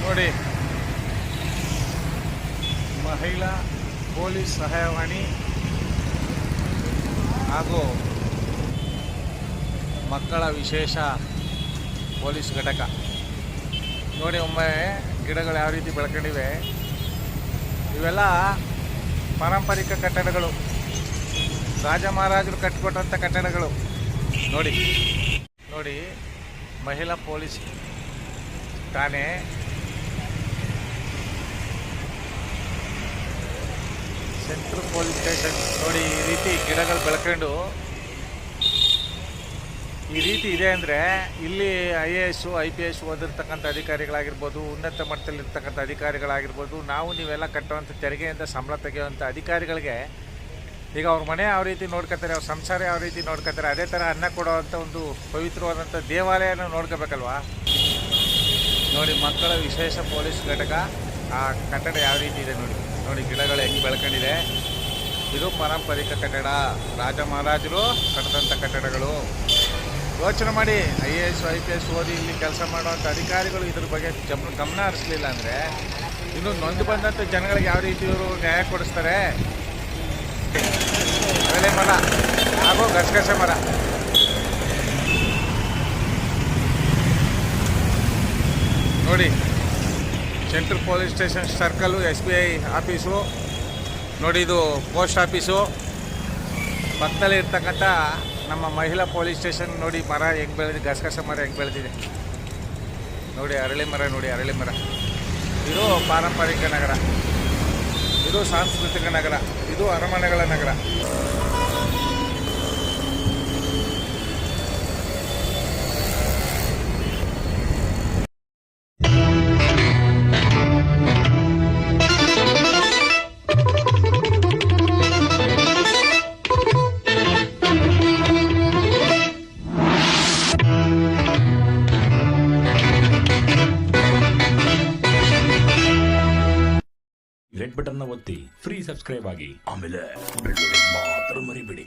ನೋಡಿ, ಮಹಿಳಾ ಪೊಲೀಸ್ ಸಹಾಯವಾಣಿ ಹಾಗೂ ಮಕ್ಕಳ ವಿಶೇಷ ಪೊಲೀಸ್ ಘಟಕ. ನೋಡಿ ಒಮ್ಮೆ ಗಿಡಗಳು ಯಾವ ರೀತಿ ಬೆಳ್ಕೊಂಡಿವೆ. ಇವೆಲ್ಲ ಪಾರಂಪರಿಕ ಕಟ್ಟಡಗಳು, ರಾಜ ಮಹಾರಾಜರು ಕಟ್ಟಿಕೊಟ್ಟಂಥ ಕಟ್ಟಡಗಳು. ನೋಡಿ ನೋಡಿ, ಮಹಿಳಾ ಪೊಲೀಸ್ ಠಾಣೆ, ಸೆಂಟ್ರಲ್ ಪೊಲೀಸ್ ಸ್ಟೇಷನ್. ನೋಡಿ ಈ ರೀತಿ ಗಿಡಗಳು ಬೆಳ್ಕೊಂಡು ಈ ರೀತಿ ಇದೆ ಅಂದರೆ ಇಲ್ಲಿ IAS IPS ಓದಿರ್ತಕ್ಕಂಥ ಅಧಿಕಾರಿಗಳಾಗಿರ್ಬೋದು, ಉನ್ನತ ಮಟ್ಟದಲ್ಲಿರ್ತಕ್ಕಂಥ ಅಧಿಕಾರಿಗಳಾಗಿರ್ಬೋದು, ನೀವೆಲ್ಲ ಕಟ್ಟುವಂಥ ತೆರಿಗೆಯಿಂದ ಸಂಬಳ ತೆಗೆಯುವಂಥ ಅಧಿಕಾರಿಗಳಿಗೆ ಈಗ ಅವ್ರ ಮನೆ ಯಾವ ರೀತಿ ನೋಡ್ಕೊತಾರೆ, ಅವ್ರ ಸಂಸಾರ ಯಾವ ರೀತಿ ನೋಡ್ಕೊತಾರೆ, ಅದೇ ಥರ ಅನ್ನ ಕೊಡೋವಂಥ ಒಂದು ಪವಿತ್ರವಾದಂಥ ದೇವಾಲಯನ ನೋಡ್ಕೋಬೇಕಲ್ವಾ. ನೋಡಿ, ಮಕ್ಕಳ ವಿಶೇಷ ಪೊಲೀಸ್ ಘಟಕ, ಆ ಕಟ್ಟಡ ಯಾವ ರೀತಿ ಇದೆ ನೋಡಿ. ನೋಡಿ ಗಿಡಗಳು ಹೆಂಗೆ ಬೆಳ್ಕೊಂಡಿದೆ. ಇದು ಪಾರಂಪರಿಕ ಕಟ್ಟಡ, ರಾಜ ಮಹಾರಾಜರು ಕಟ್ಟಿದಂಥ ಕಟ್ಟಡಗಳು. ಯೋಚನೆ ಮಾಡಿ, IAS IPS ಓದಿ ಇಲ್ಲಿ ಕೆಲಸ ಮಾಡುವಂಥ ಅಧಿಕಾರಿಗಳು ಇದ್ರ ಬಗ್ಗೆ ಗಮನ ಹರಿಸಲಿಲ್ಲ ಅಂದರೆ ಇನ್ನು ನೊಂದು ಬಂದಂಥ ಜನಗಳಿಗೆ ಯಾವ ರೀತಿ ಇವರು ನ್ಯಾಯ ಕೊಡಿಸ್ತಾರೆ. ಅರಳೆ ಮರ ಹಾಗೂ ಗಸಗಸೆ ಮರ. ನೋಡಿ, central police station circle, SBI office. ನೋಡಿ, ಇದು ಪೋಸ್ಟ್ ಆಫೀಸು. ಪಕ್ಕದಲ್ಲಿ ಇರ್ತಕ್ಕಂಥ ನಮ್ಮ ಮಹಿಳಾ ಪೊಲೀಸ್ ಸ್ಟೇಷನ್. ನೋಡಿ ಮರ ಹೆಂಗೆ ಬೆಳೆದಿದೆ, ಗಸಗಸೆ ಮರ ಹೆಂಗೆ ಬೆಳೆದಿದೆ ನೋಡಿ. ಅರಳಿ ಮರ ನೋಡಿ, ಅರಳಿ ಮರ. ಇದು ಪಾರಂಪರಿಕ ನಗರ, ಇದು ಸಾಂಸ್ಕೃತಿಕ ನಗರ, ಇದು ಅರಮನೆಗಳ ನಗರ. ರೆಡ್ ಬಟನ್ ಒತ್ತಿ ಫ್ರೀ ಸಬ್ಸ್ಕ್ರೈಬ್ ಆಗಿ, ಆಮೇಲೆ ಬೆಲ್ ಮಾತ್ರ ಮರಿಬೇಡಿ.